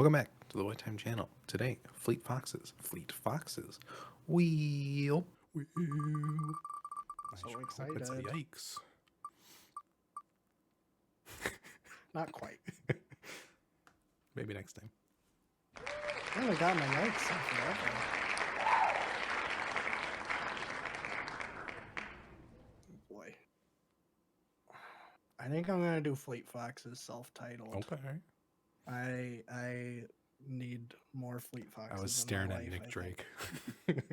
Welcome back to the White Time channel. Today, Fleet Foxes. Wheel. So It's excited. yikes. Not quite. Maybe next time. I haven't gotten a yikes in forever. Boy. I think I'm gonna do Fleet Foxes self-titled. Okay. I need more Fleet Foxes. I was in staring my at life, Nick I Drake. think.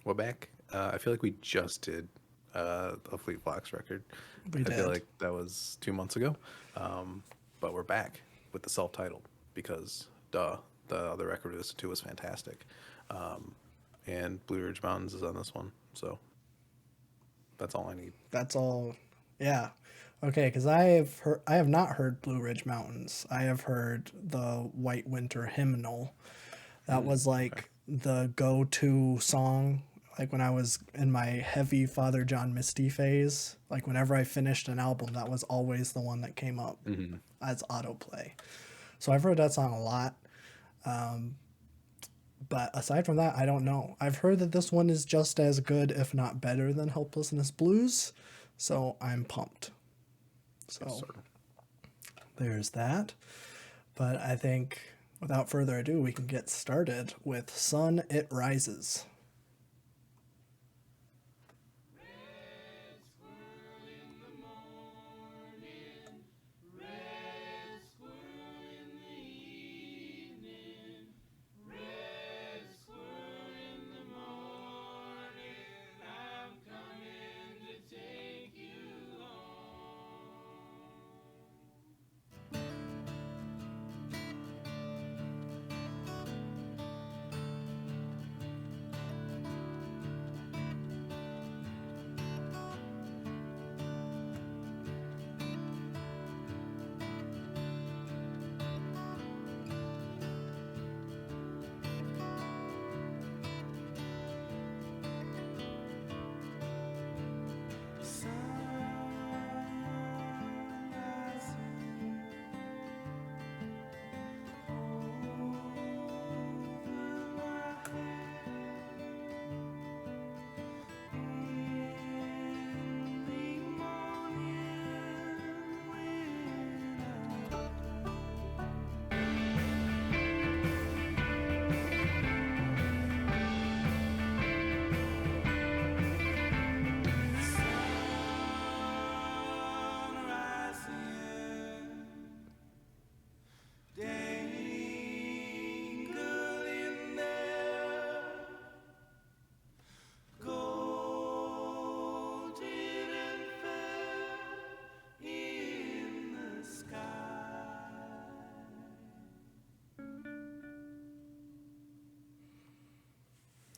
We're back. I feel like we just did a Fleet Fox record. We I did. feel like that was 2 months ago. But we're back with the self-titled because the other record we listened to was fantastic. And Blue Ridge Mountains is on this one. So that's all I need. That's all. Yeah. Okay, because I have not heard Blue Ridge Mountains. I have heard the White Winter Hymnal. That was like the go-to song, like when I was in my heavy Father John Misty phase. Like whenever I finished an album, that was always the one that came up as autoplay. So I've heard that song a lot. But aside from that, I don't know. I've heard that this one is just as good, if not better, than Helplessness Blues. So I'm pumped. So there's that. But I think without further ado, we can get started with Sun It Rises.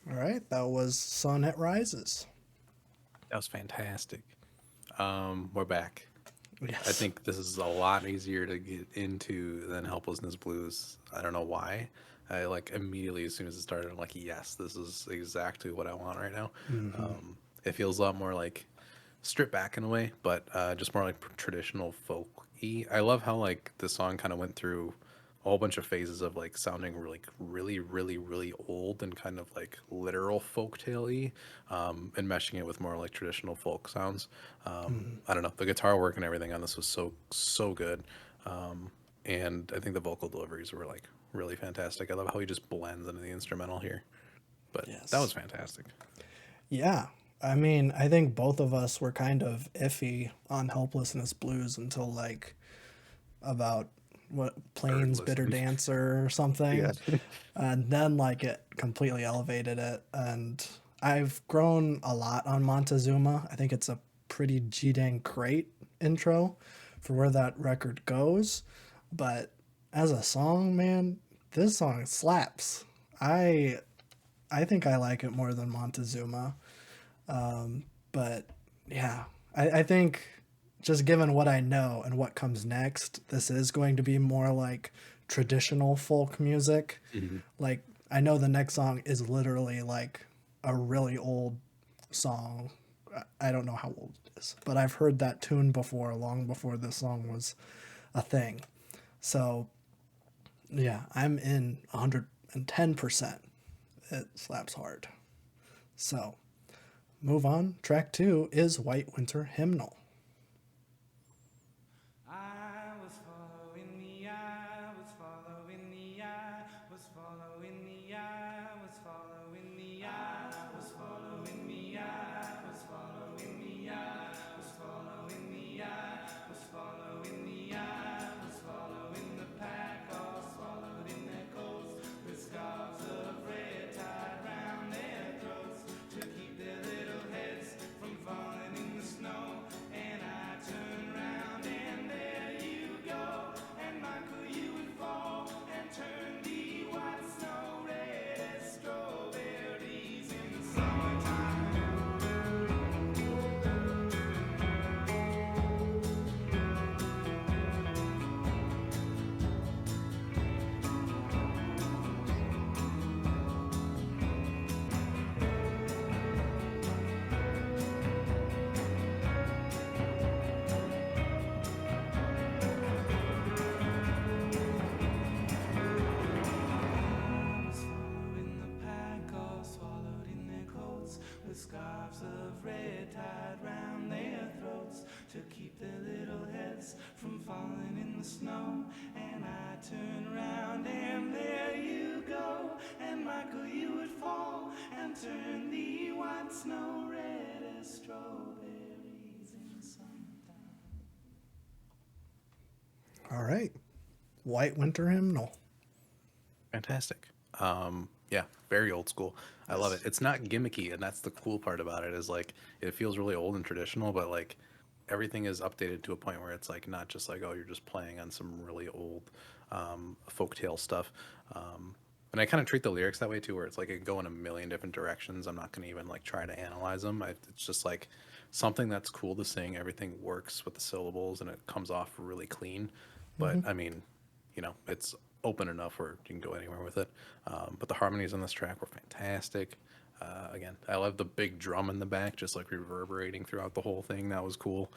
All right, that was Sun It Rises. That was fantastic. We're back. Yes. I think this is a lot easier to get into than Helplessness Blues. I don't know why. I like immediately as soon as it started, I'm like, yes, this is exactly what I want right now. It feels a lot more like stripped back in a way, but just more like traditional folk-y. I love how like the song kind of went through a whole bunch of phases of like sounding really old and kind of like literal folktale-y, and meshing it with more like traditional folk sounds. I don't know, the guitar work and everything on this was so good, and I think the vocal deliveries were like really fantastic. I love how he just blends into the instrumental here, but that was Yes. fantastic. Yeah. I mean, I think both of us were kind of iffy on Helplessness Blues until like about what Third Plains Bitter listen. Dancer or something. Yeah. And then like it completely elevated it. And I've grown a lot on Montezuma. I think it's a pretty G-dang great intro for where that record goes. But as a song, man, this song slaps. I I think I like it more than Montezuma. But yeah, I think just given what I know and what comes next, this is going to be more like traditional folk music. Like, I know the next song is literally like a really old song. I don't know how old it is, but I've heard that tune before, long before this song was a thing. So Yeah, I'm in 110%. It slaps hard. So, move on. Track 2 is White Winter Hymnal. I was following the eye, was following the eye, was following the eye, was following the eye, was following the eye, was following the eye, was following the eye, was following the eye, was following the pack, all swallowed in their coats, with scarves of red tied round their throats to keep their little heads from falling in the snow. And I turned round and there you go, and Michael, you would fall and turn the white snow red as strawberries in the summertime. Following the pack, all swallowed in their coats, with scarves of red tied round their throats to keep their little heads from falling in the snow. And I turned round and there you go, and Michael, you would fall and turn the white snow red as strawberries in summertime. All right. White Winter Hymnal. Fantastic. Yeah, very old school. I love it. It's not gimmicky, and that's the cool part about it is like it feels really old and traditional, but like everything is updated to a point where it's like not just like, oh, you're just playing on some really old folktale stuff. And I kind of treat the lyrics that way too, where it's like it can go in a million different directions. I'm not going to even like try to analyze them. It's just like something that's cool to sing. Everything works with the syllables and it comes off really clean. But I mean, you know, it's open enough where you can go anywhere with it. But the harmonies on this track were fantastic. Again, I love the big drum in the back, just like reverberating throughout the whole thing. That was cool.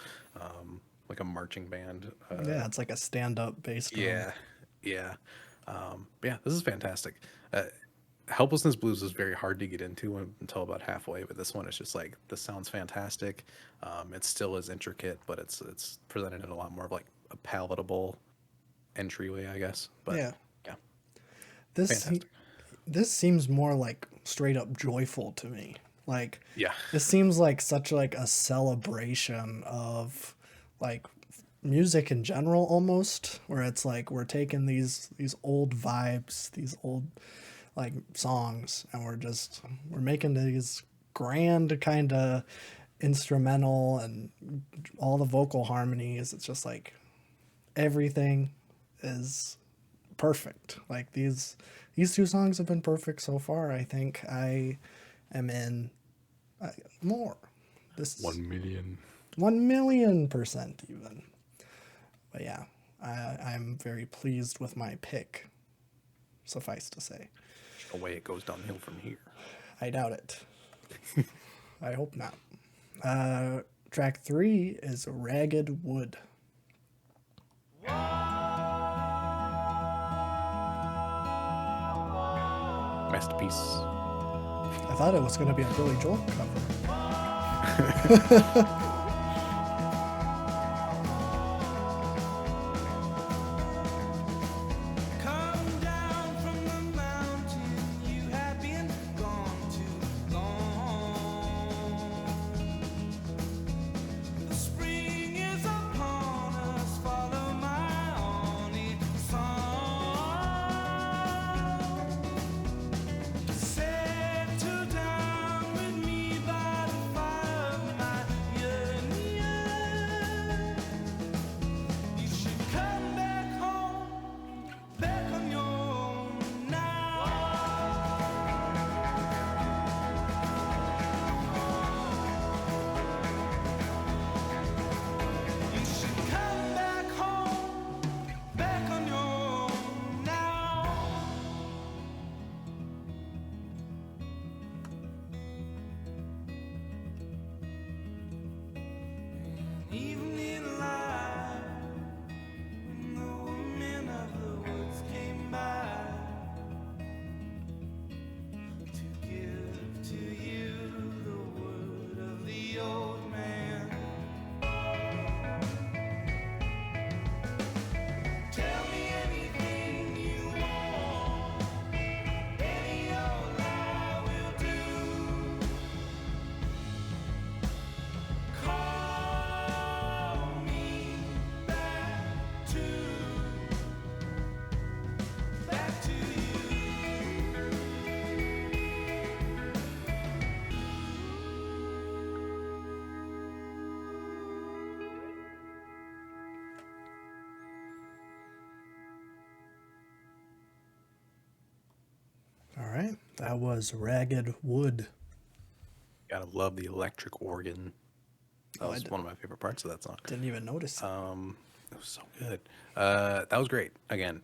Like a marching band. Yeah, it's like a stand-up bass drum. Yeah, yeah, yeah. This is fantastic. Helplessness Blues is very hard to get into until about halfway, but this one is just like this sounds fantastic. It still is intricate, but it's presented in a lot more of like a palatable entryway, I guess. But Yeah. yeah, This fantastic. this seems more like straight up joyful to me. Like Yeah, this seems like such like a celebration of like music in general almost, where it's like we're taking these old vibes, these old like songs, and we're making these grand kind of instrumental and all the vocal harmonies. It's just like everything is perfect. Like these two songs have been perfect so far. I think I am in more. This 1 million. 1,000,000% even. But yeah, I'm very pleased with my pick. Suffice to say, Away it goes downhill from here. I doubt it. I hope not. Track 3 is Ragged Wood. Masterpiece. I thought it was going to be a Billy Joel cover. Come down from the mountain, you have been gone too long. The spring is upon us, follow my only song. Settle down with me by the fire of my That was Ragged Wood. Gotta love the electric organ. That Oh, was one of my favorite parts of that song. didn't even notice it. It was so good. That was great. Again,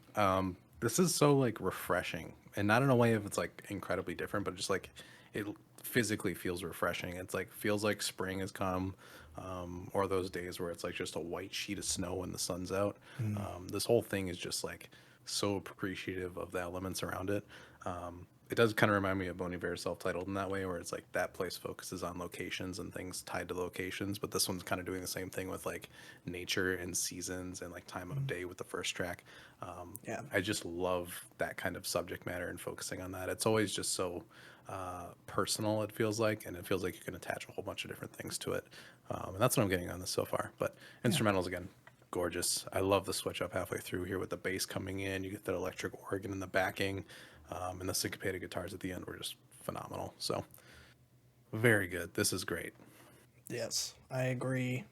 this is so like refreshing, and not in a way of it's like incredibly different, but just like it physically feels refreshing. It's like feels like spring has come, or those days where it's like just a white sheet of snow when the sun's out. This whole thing is just like so appreciative of the elements around it. It does kind of remind me of Bon Iver self-titled in that way, where it's like that place focuses on locations and things tied to locations, but this one's kind of doing the same thing with like nature and seasons and like time of day with the first track. Yeah. I just love that kind of subject matter and focusing on that. It's always just so personal, it feels like, and it feels like you can attach a whole bunch of different things to it. And that's what I'm getting on this so far. But Yeah. instrumentals, again, gorgeous. I love the switch up halfway through here with the bass coming in. You get that electric organ in the backing, and the syncopated guitars at the end were just phenomenal. So very good. This is great. Yes, I agree.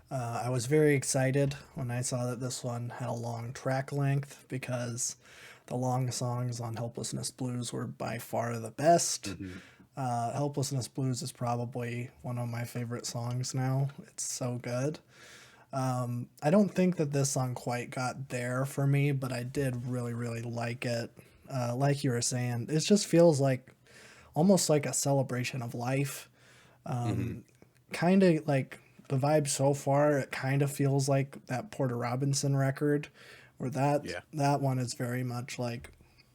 I was very excited when I saw that this one had a long track length because the long songs on Helplessness Blues were by far the best. Hmm. Helplessness Blues is probably one of my favorite songs now. It's so good. I don't think that this song quite got there for me, but I did really, really like it. Like you were saying, it just feels like almost like a celebration of life. Hmm. Kind of like the vibe so far, it kind of feels like that Porter Robinson record, where Yeah. that one is very much like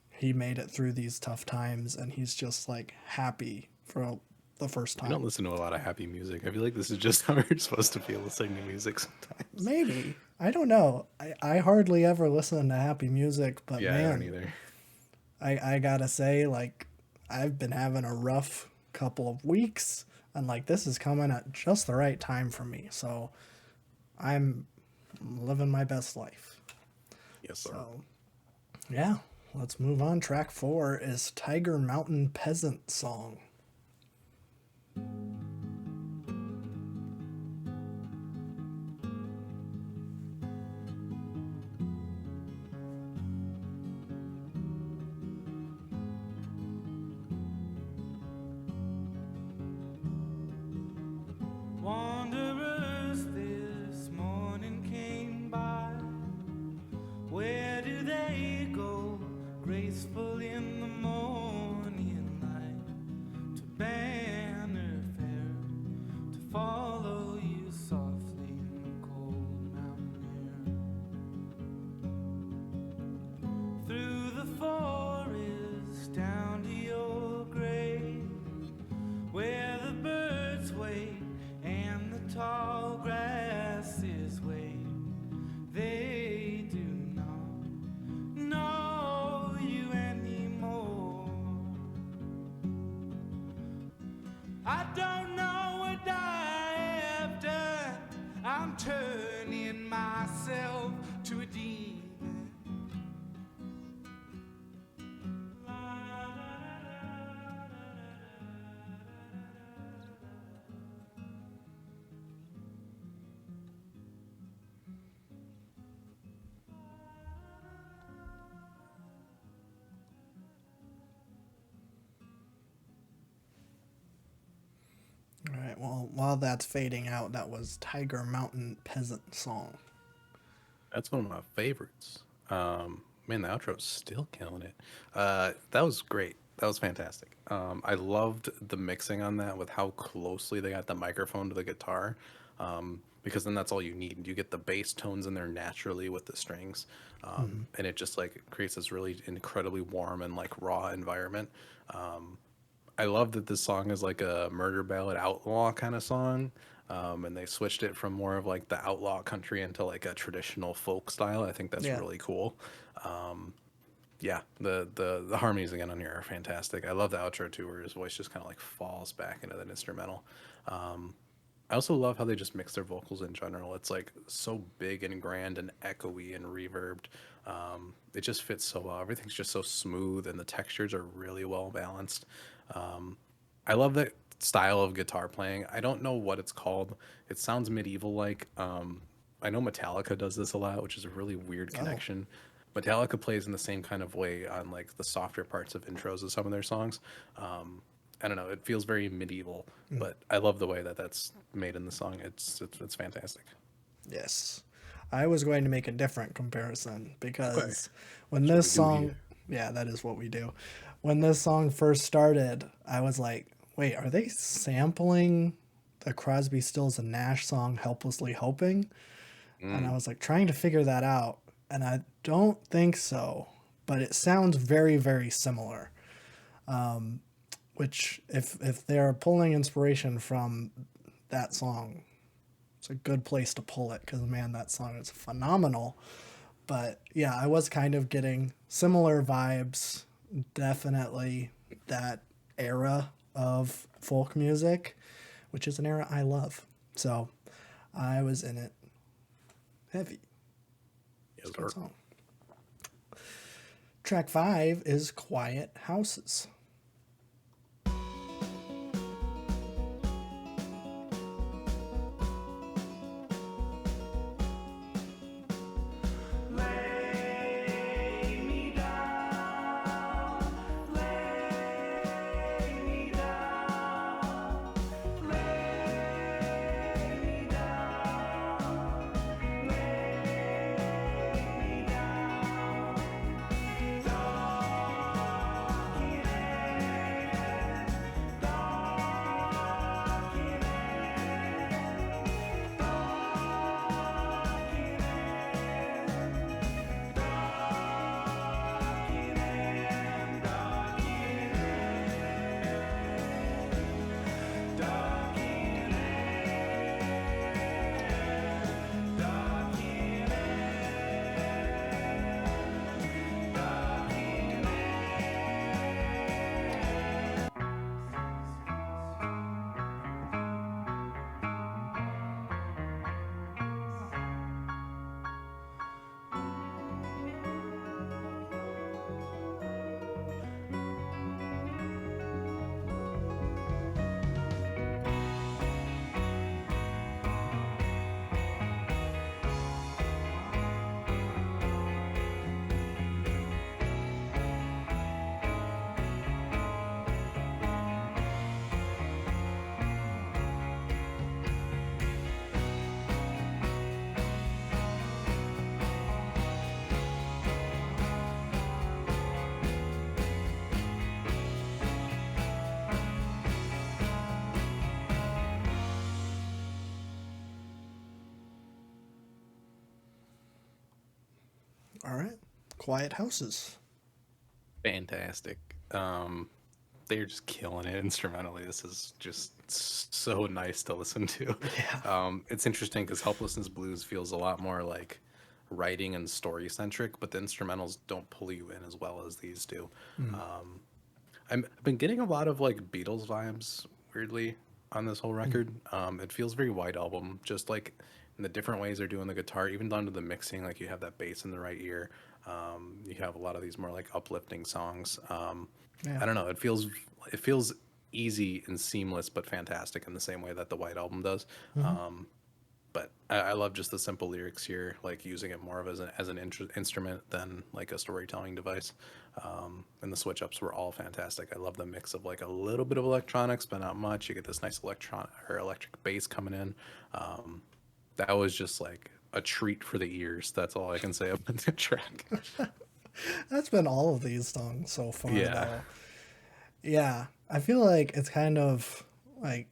he made it through these tough times and he's just like happy for the first We don't time. listen to a lot of happy music. I feel like this is just how we're supposed to feel listening to music sometimes. Maybe. I don't know. I hardly ever listen to happy music, but Yeah, I don't man, either. I gotta say, like, I've been having a rough couple of weeks, and like this is coming at just the right time for me. So I'm living my best life. Yes, sir. So yeah, let's move on. Track 4 is Tiger Mountain Peasant Song. Wanderers this morning came by. Where do they go? Graceful in the morning light. To Banner Fair, to follow you softly in the cold mountain air. Through the forest, down to your grave, where the birds wait and the tall grasses wave. They do not know you anymore. I don't know what I have done. I'm turning myself to a demon. All right. Well, while that's fading out, that was Tiger Mountain Peasant Song. That's one of my favorites. Man, the outro's still killing it. That was great. That was fantastic. I loved the mixing on that with how closely they got the microphone to the guitar. Because then that's all you need. You get the bass tones in there naturally with the strings, and it just like creates this really incredibly warm and like raw environment. I love that this song is like a murder ballad outlaw kind of song. And they switched it from more of like the outlaw country into like a traditional folk style. I think that's Yeah. really cool. Yeah, the harmonies again on here are fantastic. I love the outro too, where his voice just kind of like falls back into that instrumental. I also love how they just mix their vocals in general. It's like so big and grand and echoey and reverbed. It just fits so well. Everything's just so smooth, and the textures are really well balanced. I love that style of guitar playing. I don't know what it's called. It sounds medieval like. I know Metallica does this a lot, which is a really weird Oh, connection. Metallica plays in the same kind of way on like the softer parts of intros of some of their songs. I don't know, it feels very medieval, but I love the way that that's made in the song. It's fantastic. Yes. I was going to make a different comparison Okay, because when that's what this we do song, here. yeah, that is what we do. When this song first started, I was like, wait, are they sampling the Crosby, Stills, and Nash song Helplessly Hoping? And I Mm. was like trying to figure that out. And I don't think so, but it sounds very, very similar. Which, if they're pulling inspiration from that song, it's a good place to pull it because, man, that song is phenomenal. But yeah, I was kind of getting similar vibes. Definitely that era of folk music, which is an era I love. So I was in it heavy. It's Yes, a good sir. song. Track 5 is Quiet Houses. Lay me down, lay me down, lay me down, lay me down. Dark in air, dark in air, dark in All right. Quiet Houses. Fantastic. They're just killing it instrumentally. This is just so nice to listen to. Yeah. It's interesting because Helplessness Blues feels a lot more like writing and story centric, but the instrumentals don't pull you in as well as these do. I've been getting a lot of like Beatles vibes, weirdly, on this whole record. It feels very White Album, just like in the different ways they're doing the guitar, even down to the mixing. Like you have that bass in the right ear. You have a lot of these more like uplifting songs. Yeah. I don't know. It feels easy and seamless, but fantastic in the same way that the White Album does. But I love just the simple lyrics here, like using it more of as an instrument than like a storytelling device. And the switch ups were all fantastic. I love the mix of like a little bit of electronics, but not much. You get this nice electric bass coming in. That was just like a treat for the ears. That's all I can say about the track. That's been all of these songs so far, Yeah. though. Yeah. I feel like it's kind of like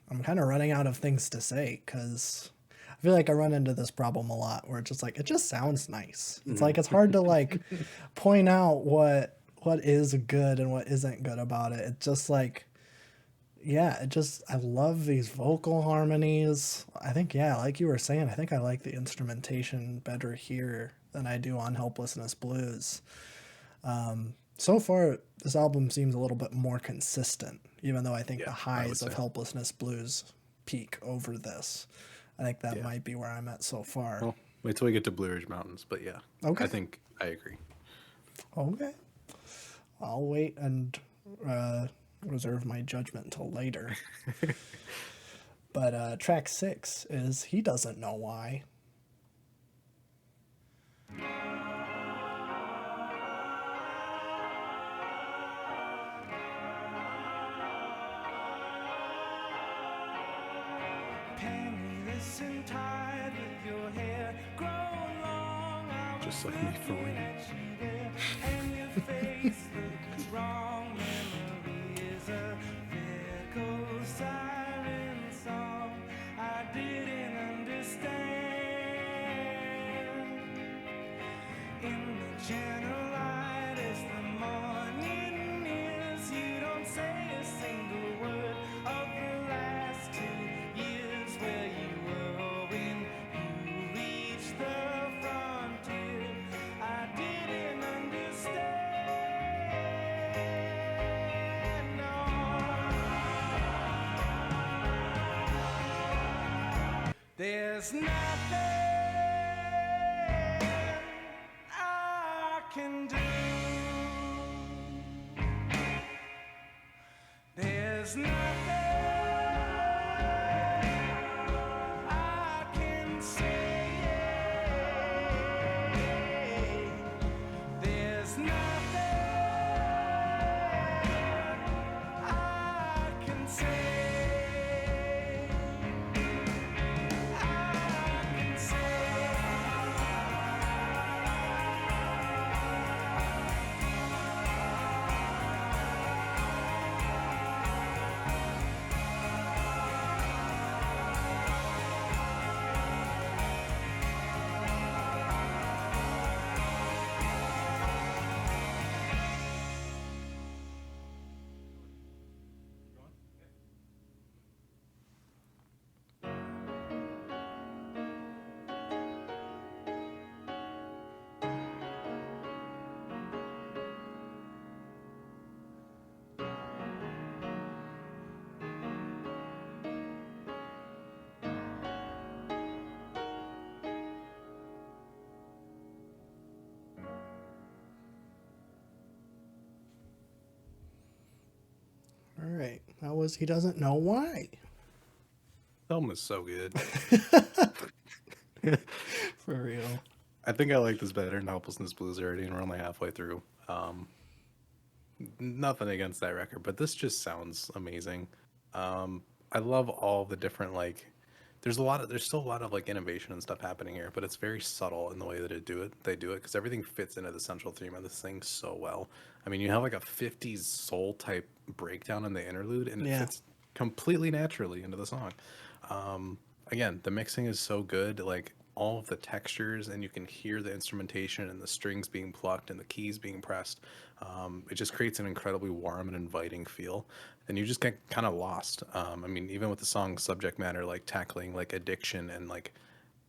I'm kind of running out of things to say because I feel like I run into this problem a lot where it's just like it just sounds nice. It's like it's hard to like point out what is good and what isn't good about it. It's just like yeah, it just I love these vocal harmonies. I think yeah, like you were saying, I think I like the instrumentation better here than I do on Helplessness Blues. So far, this album seems a little bit more consistent, even though I think the Yeah, I would highs of say. Helplessness Blues peak over this. I think that Yeah. might be where I'm at so far. Well, wait till we get to Blue Ridge Mountains, but yeah, Okay. I think I agree. Okay. I'll wait and uh, reserve my judgment until later. But track 6 is He Doesn't Know Why. penniless and tired with your hair grown long. I Just was like me for looking real. at you there, and your face looked wrong. Memory is a fickle siren song I didn't understand. In the gentle light as the morning nears, you don't say a single word of the last 2 years where you were when you reached the frontier. I didn't understand. No. There's nothing I can do. There's nothing I can say. There's nothing I can say. All right. That was He Doesn't Know Why. Film is so good. For real. I think I like this better than Helplessness Blues already, and we're only halfway through. Nothing against that record, but this just sounds amazing. I love all the different there's still a lot of like innovation and stuff happening here, but it's very subtle in the way that they do it because everything fits into the central theme of this thing so well. I mean, you have like a 50s soul type breakdown in the interlude, and it Yeah. fits completely naturally into the song. Again, the mixing is so good, like all of the textures, and you can hear the instrumentation and the strings being plucked and the keys being pressed. It just creates an incredibly warm and inviting feel, and you just get kind of lost. I mean, even with the song's subject matter, like tackling like addiction and like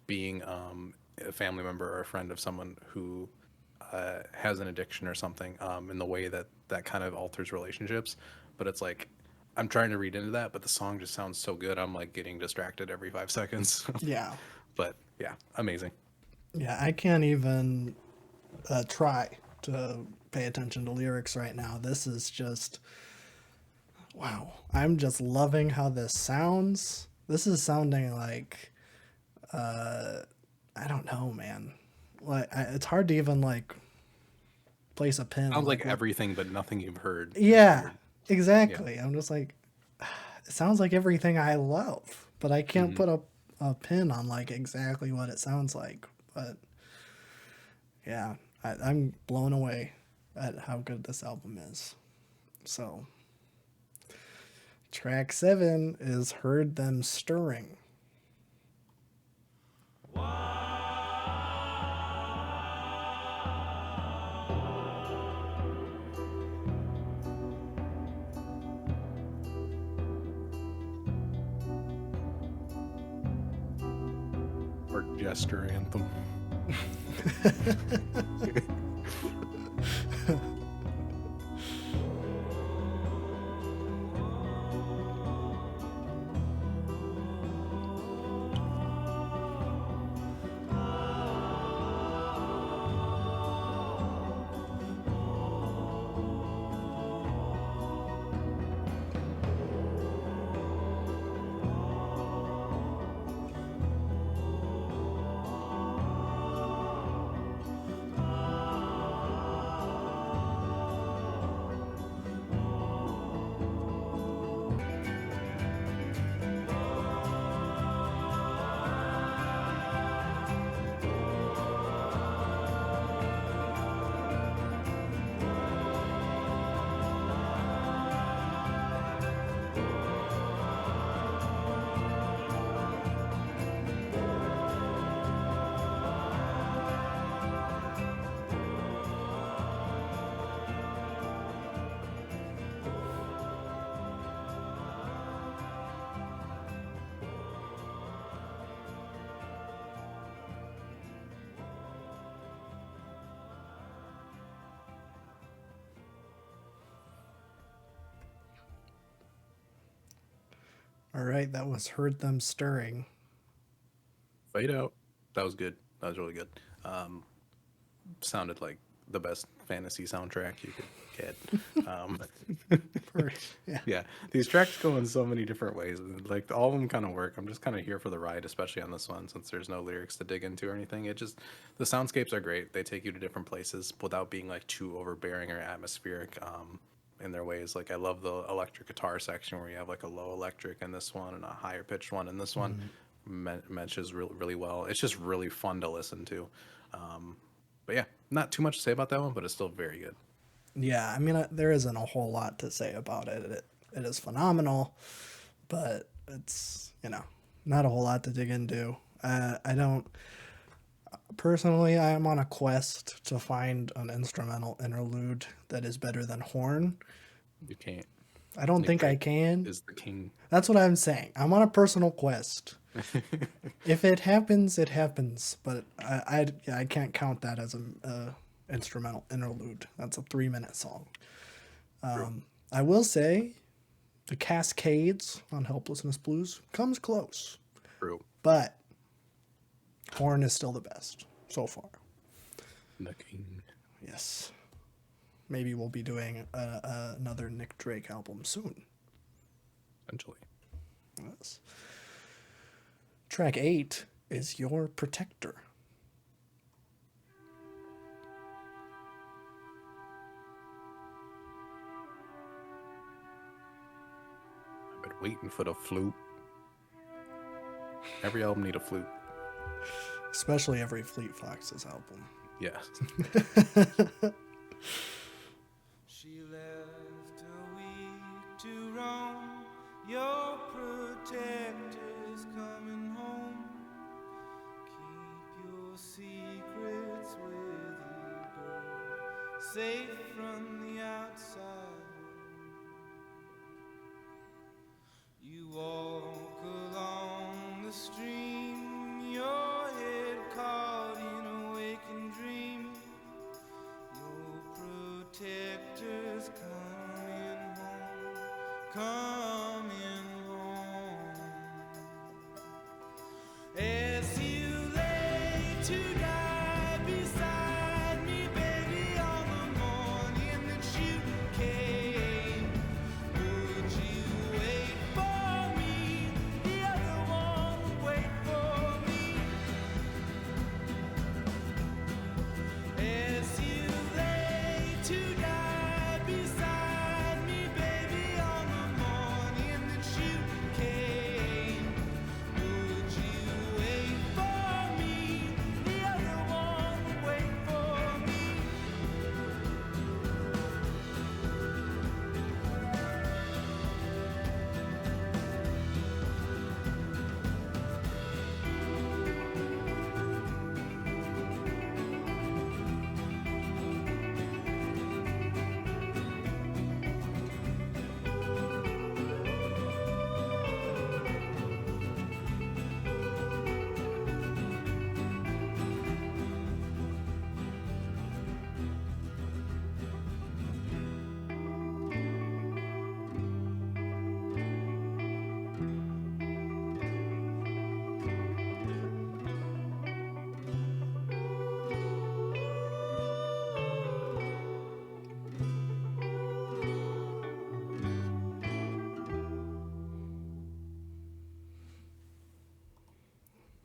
being a family member or a friend of someone who has an addiction or something, in the way that that kind of alters relationships. But it's like I'm trying to read into that, but the song just sounds so good. I'm like getting distracted every 5 seconds. Yeah. But yeah, amazing. Yeah, I can't even try to pay attention to lyrics right now. This is just, wow. I'm just loving how this sounds. This is sounding like, I don't know, man. It's hard to even like place a pin on Sounds like what- everything, but nothing you've heard. Yeah, exactly. I'm just like, it sounds like everything I love, but I can't put a pin on like exactly what it sounds like. But yeah, I'm blown away at how good this album is. So, track 7 is Heard Them Stirring. Or gesture anthem. All right, that was Heard Them Stirring. Fade out. That was good. That was really good. Sounded like the best fantasy soundtrack you could get. For, yeah. Yeah, these tracks go in so many different ways. And, like all of them kind of work. I'm just kind of here for the ride, especially on this one, since there's no lyrics to dig into or anything. It just the soundscapes are great. They take you to different places without being like too overbearing or atmospheric. In their ways, like I love the electric guitar section where you have like a low electric in this one and a higher pitched one in this one. Matches really well. It's just really fun to listen to. But yeah, not too much to say about that one, but it's still very good. Yeah, I mean, there isn't a whole lot to say about it. It is phenomenal, but it's, not a whole lot to dig into. I don't, personally, I am on a quest to find an instrumental interlude that is better than horn. You can't. I don't Nick think I Drake can. is the king. That's what I'm saying. I'm on a personal quest. If it happens, it happens. But I can't count that as a instrumental interlude. That's a 3-minute song. I will say, the Cascades on Helplessness Blues comes close, True. but horn is still the best so far. The king. Yes. Maybe we'll be doing another Nick Drake album soon. Essentially. Yes. Track 8 is Your Protector. I've been waiting for the flute. Every album need a flute. Especially every Fleet Foxes album. Yes. She left a week to roam. Your protector's coming home. Keep your secrets with you, girl. Safe from the outside. You walk along the stream, your head caught in a waking dream. Your protector's coming home, coming home. As you lay to die beside me, baby, on the morning that you came, would you wait for me? The other one would wait for me. As you lay to die beside me, baby, on the morning that you came, would you wait for me? The other one would wait for me.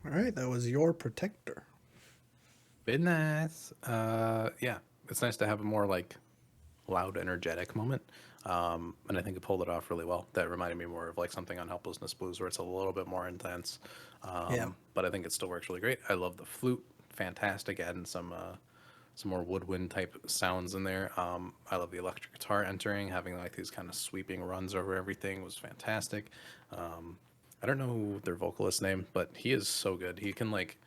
All right, that was Your Protector. Been nice. Yeah, it's nice to have a more like loud, energetic moment. And I think it pulled it off really well. That reminded me more of like something on Helplessness Blues where it's a little bit more intense. Yeah. But I think it still works really great. I love the flute. Fantastic. Adding some more woodwind type sounds in there. I love the electric guitar entering, having like these kind of sweeping runs over everything was fantastic. I don't know their vocalist name, but he is so good. He can like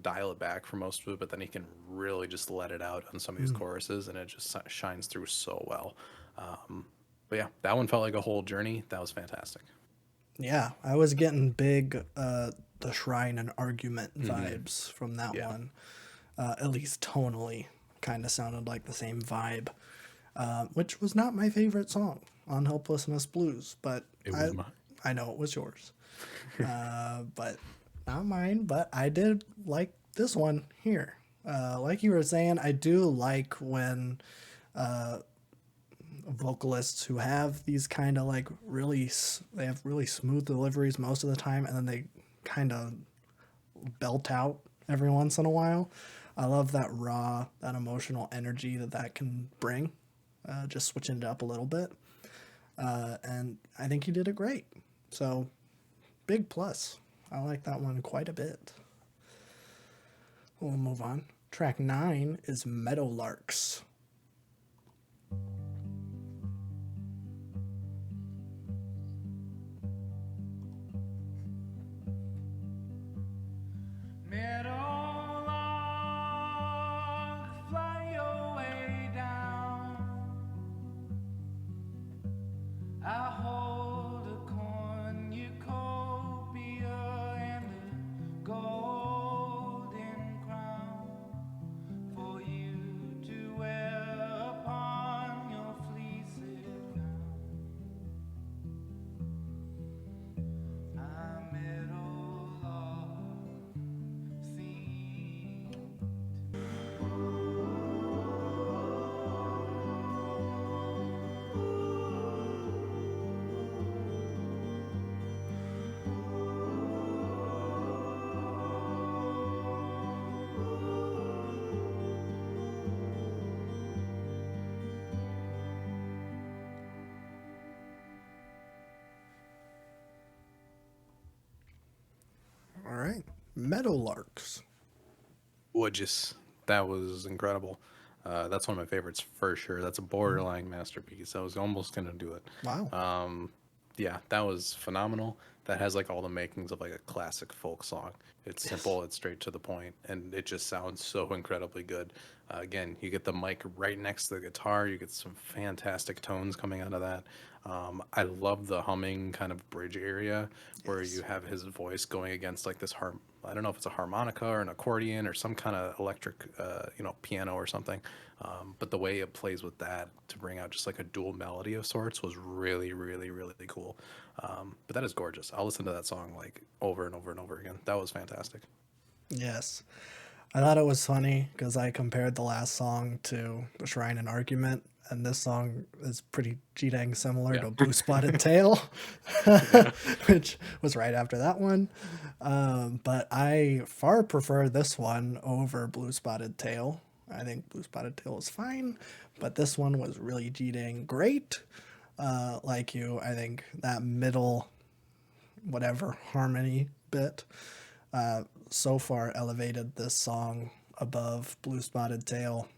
dial it back for most of it, but then he can really just let it out on some of these choruses, and it just shines through so well. But yeah, that one felt like a whole journey. That was fantastic. Yeah, I was getting big the Shrine and Argument vibes from that Yeah. one. At least tonally, kind of sounded like the same vibe, which was not my favorite song on Helplessness Blues, but It was mine. I know it was yours, but not mine. But I did like this one here. Like you were saying, I do like when vocalists who have these kind of like they have really smooth deliveries most of the time, and then they kind of belt out every once in a while. I love that raw, that emotional energy that can bring, just switching it up a little bit. And I think he did it great. So, big plus. I like that one quite a bit. We'll move on. Track 9 is Meadowlarks. Meadowlark, fly your way down. I hold a cornucopia and a golden crown for you to wear upon your fleecy gown. I'm Meadowlark, sing. All right. Meadowlarks. Woodges. That was incredible. That's one of my favorites for sure. That's a borderline masterpiece. I was almost gonna do it. Wow. Yeah, that was phenomenal. That has like all the makings of like a classic folk song. It's simple, it's straight to the point, and it just sounds so incredibly good. Again, you get the mic right next to the guitar. You get some fantastic tones coming out of that. I love the humming kind of bridge area where you have his voice going against like this I don't know if it's a harmonica or an accordion or some kind of electric, piano or something. But the way it plays with that to bring out just like a dual melody of sorts was really, really, really cool. But that is gorgeous. I'll listen to that song like over and over and over again. That was fantastic. Yes. I thought it was funny because I compared the last song to The Shrine and Argument, and this song is pretty G-dang similar to Blue Spotted Tail, which was right after that one. But I far prefer this one over Blue Spotted Tail. I think Blue Spotted Tail is fine, but this one was really G-dang great. Like you, I think that middle, whatever, harmony bit so far elevated this song above Blue Spotted Tail.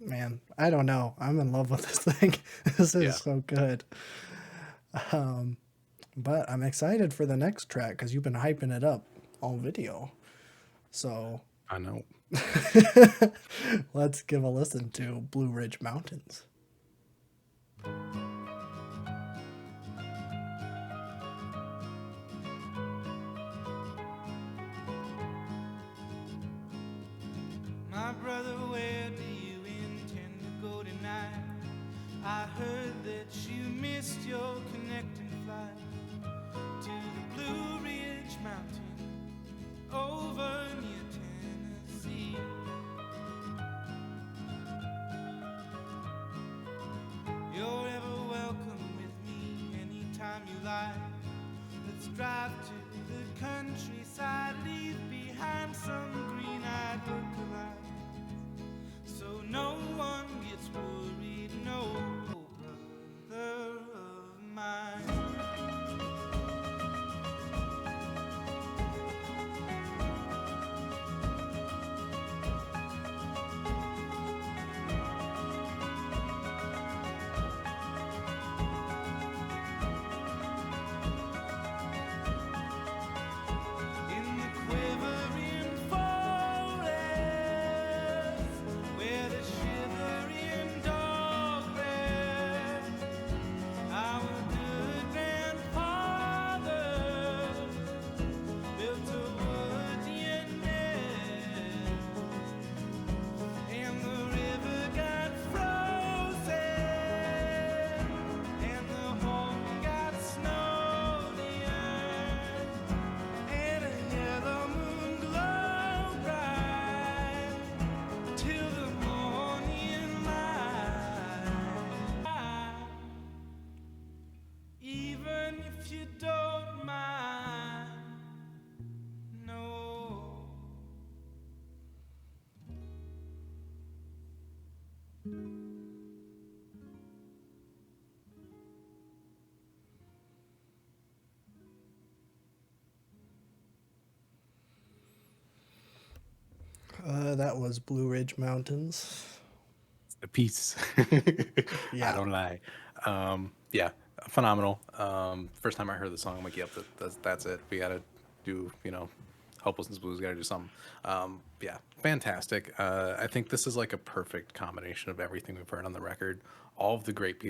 Man, I don't know. I'm in love with this thing. This is so good. But I'm excited for the next track because you've been hyping it up all video. So I know. let's give a listen to Blue Ridge Mountains. My brother, where do you intend to go tonight? I heard that you missed your connecting flight to the Blue Ridge Mountain over near Tennessee. You're ever welcome with me anytime you like. Let's drive to the countryside, leave behind some green-eyed lookalikes, so no one gets worried, no brother of mine. In the quivering forest That was Blue Ridge Mountains. A piece. I Yeah. don't lie. Yeah, phenomenal. First time I heard the song, I'm like, yep, that's it. We gotta do, Hopelessness Blues. Gotta do something. Yeah, fantastic. I think this is like a perfect combination of everything we've heard on the record. All of the great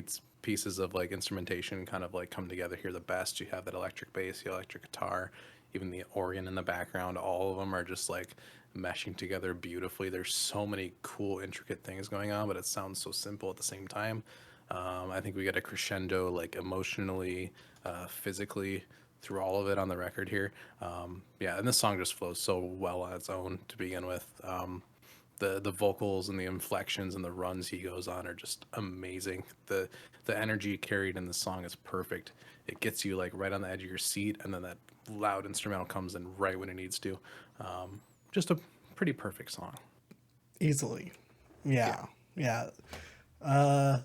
pieces of like instrumentation kind of like come together here the best. You have that electric bass, the electric guitar, even the organ in the background. All of them are just like meshing together beautifully. There's so many cool, intricate things going on, but it sounds so simple at the same time. I think we get a crescendo, like emotionally, physically, through all of it on the record here. Yeah, and this song just flows so well on its own to begin with. The vocals and the inflections and the runs he goes on are just amazing. The energy carried in the song is perfect. It gets you like right on the edge of your seat, and then that loud instrumental comes in right when it needs to. Just a pretty perfect song. Easily. Yeah, Yeah. Yeah.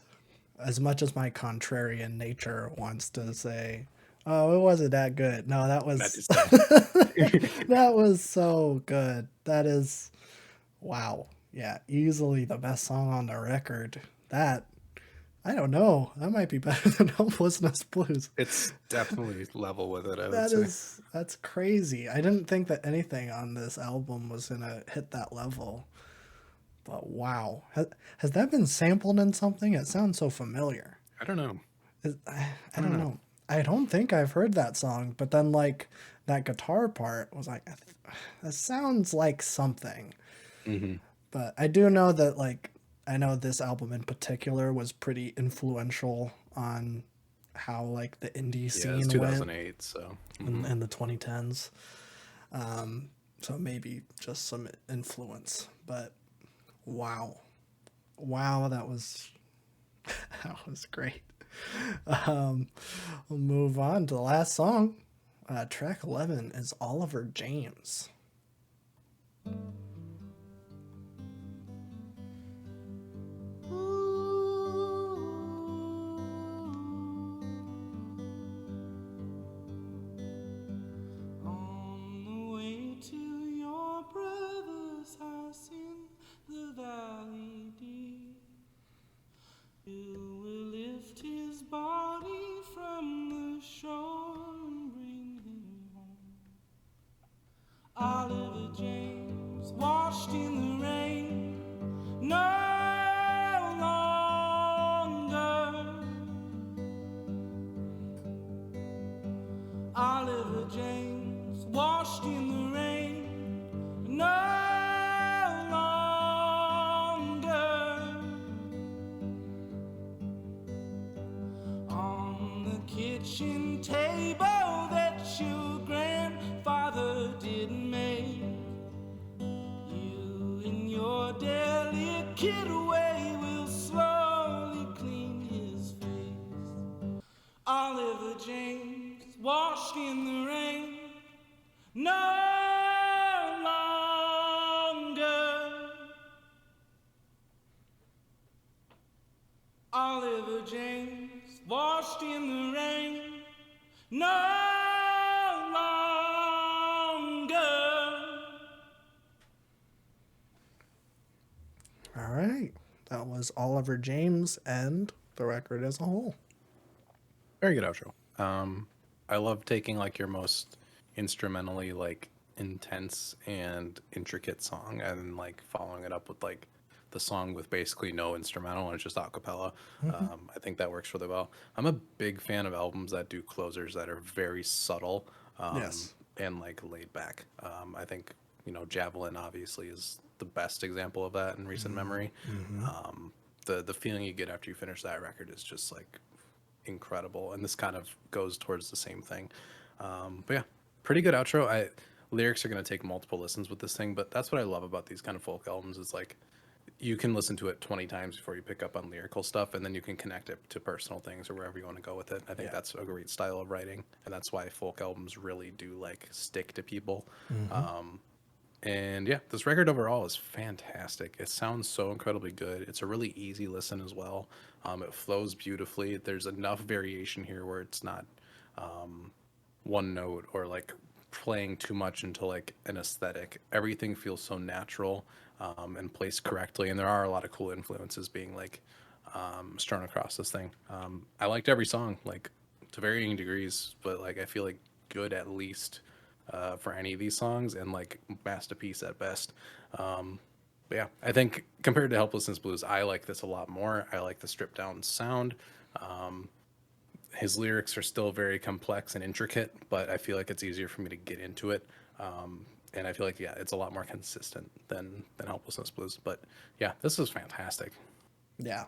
As much as my contrarian nature wants to say, "Oh, it wasn't that good." No, that that was is tough. that was so good. That is wow. Yeah, easily the best song on the record. That I don't know. That might be better than Hopelessness Blues. It's definitely level with it, I would That say. is that's crazy. I didn't think that anything on this album was gonna hit that level. But wow, has that been sampled in something? It sounds so familiar. I don't know. I I don't don't know. know. I don't think I've heard that song, but then like that guitar part was like, that sounds like something. Hmm. But I do know that like I know this album in particular was pretty influential on how like the indie Yeah, it's scene went 2008, so in the 2010s. So maybe just some influence, but wow, wow, that was that was great. Um, we'll move on to the last song. Track 11 is Oliver James. On the way to your brother's house in the valley deep, you will lift his body from the shore and bring him home. Oliver James, washed in the rain, no longer. Oliver James, washed in the rain, no longer. On the kitchen table that your grandfather did make, you in your delicate way will slowly clean his face. Oliver James, washed in the rain, no longer. Oliver James, washed in the rain, no longer. All right, that was Oliver James and the record as a whole. very good outro. I love taking like your most instrumentally like intense and intricate song and like following it up with like the song with basically no instrumental and it's just a cappella. I think that works really well. I'm a big fan of albums that do closers that are very subtle, Yes. and like laid back. I think Javelin obviously is the best example of that in recent memory. The feeling you get after you finish that record is just like incredible, and this kind of goes towards the same thing. But yeah, pretty good outro. Lyrics are going to take multiple listens with this thing, but that's what I love about these kind of folk albums is like you can listen to it 20 times before you pick up on lyrical stuff, and then you can connect it to personal things or wherever you want to go with it. I think Yeah. that's a great style of writing, and that's why folk albums really do like stick to people. And yeah, this record overall is fantastic. It sounds so incredibly good. It's a really easy listen as well. It flows beautifully. There's enough variation here where it's not one note or like playing too much into like an aesthetic. Everything feels so natural and placed correctly. And there are a lot of cool influences being like strewn across this thing. I liked every song, like to varying degrees, but like I feel like good at least for any of these songs and like masterpiece at best. But yeah, I think compared to Helplessness Blues, I like this a lot more. I like the stripped down sound. His lyrics are still very complex and intricate, but I feel like it's easier for me to get into it. And I feel like yeah, it's a lot more consistent than Helplessness Blues. But yeah, this is fantastic. Yeah.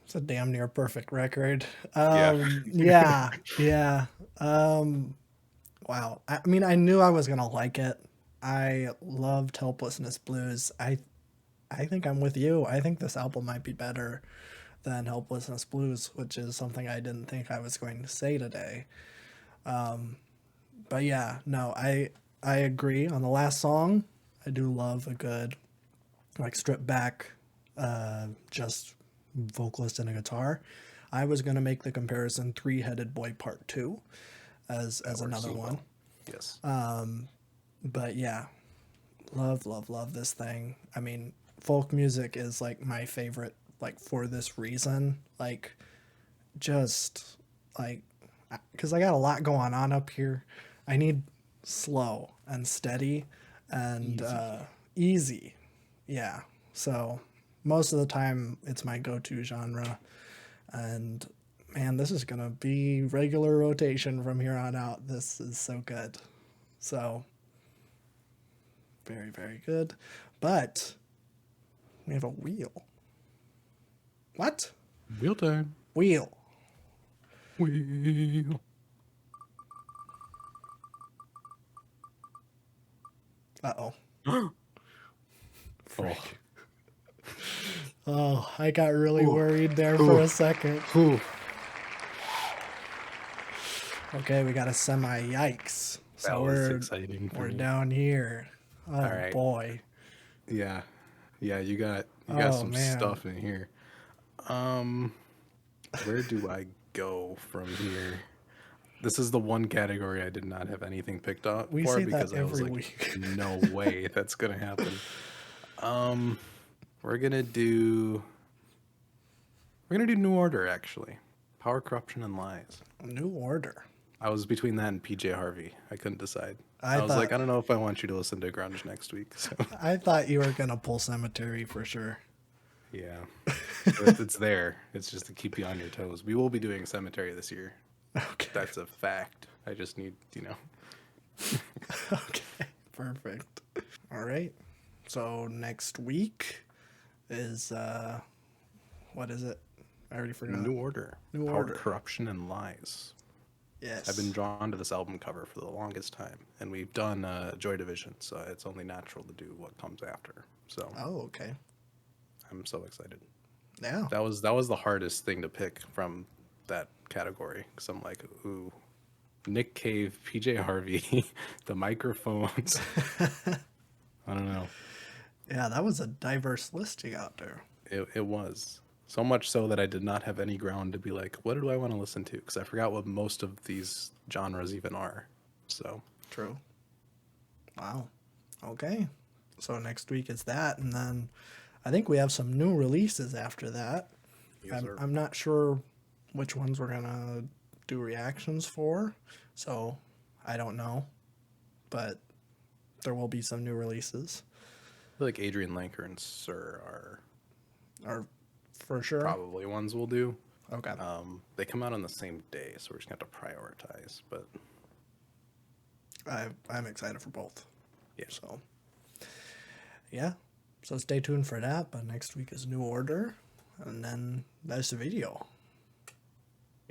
It's a damn near perfect record. Yeah. Yeah, yeah. Wow. I mean, I knew I was gonna like it. I loved Helplessness Blues. I think I'm with you. I think this album might be better than Helplessness Blues, which is something I didn't think I was going to say today. But yeah, no, I agree. On the last song, I do love a good like stripped back just vocalist and a guitar. I was gonna make the comparison Three-Headed Boy Part 2 as Works another so one. well. Yes. But yeah, love this thing. I mean, folk music is like my favorite, like for this reason. Like, just like, because I got a lot going on up here. I need slow and steady and easy. Yeah. So most of the time, it's my go to genre. And man, this is going to be regular rotation from here on out. This is so good. So very, very good. But we have a wheel. What? Wheel time. Wheel. Wheel. Uh-oh. Oh. Oh, I got really worried there for a second. Ooh. Okay, we got a semi yikes. So That was exciting for we're me. down here. Oh All right. boy. Yeah. Yeah, you got Oh, some man. stuff in here. Where do I go from here? This is the one category I did not have anything picked up We for say because that I was every like, week. no way that's gonna happen. We're gonna do New Order actually. Power, Corruption, and Lies. New Order. I was between that and PJ Harvey. I couldn't decide. I I was like, thought- I don't know if I want you to listen to grunge next week. So I thought you were gonna pull Cemetery for sure. yeah, it's there. It's just to keep you on your toes. We will be doing Cemetery this year. Okay. That's a fact. I just need, Okay. Perfect. All right. So next week is what is it? I already forgot. New Order. New Power, Order. Corruption, and Lies. Yes. I've been drawn to this album cover for the longest time, and we've done Joy Division, so it's only natural to do what comes after. So Oh, okay. I'm so excited. Yeah. That was the hardest thing to pick from that category because I'm like, ooh, Nick Cave, PJ Harvey, the microphones. I don't know. Yeah, that was a diverse list you got there. It was so much so that I did not have any ground to be like, what do I want to listen to? Because I forgot what most of these genres even are. So True. Wow. Okay. So next week is that, and then I think we have some new releases after that. Yes, sir. I'm not sure which ones we're gonna do reactions for, so I don't know, but there will be some new releases, I feel like Adrian Lanker and Sir are or for sure. probably ones we'll do. Okay. They come out on the same day, so we're just gonna have to prioritize. But I'm excited for both. yeah, So yeah. So stay tuned for that. But next week is New Order, and then that's the video.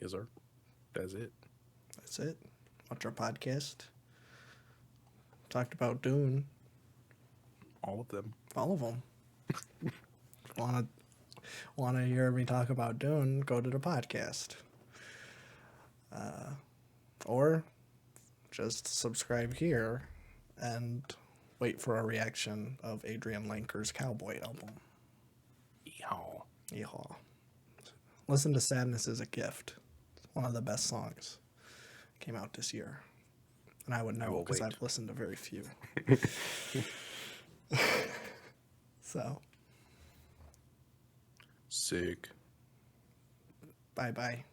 yes, sir. That's it. That's it. Watch our podcast. Talked about Dune. All of them. All of them. Want to hear me talk about Dune? Go to the podcast. Or just subscribe here and wait for a reaction of Adrian Lanker's Cowboy album. Yeehaw. Yeehaw. Listen to Sadness is a Gift. It's one of the best songs. Came out this year. And I would know will because wait. I've listened to very few. So, Sick. bye-bye.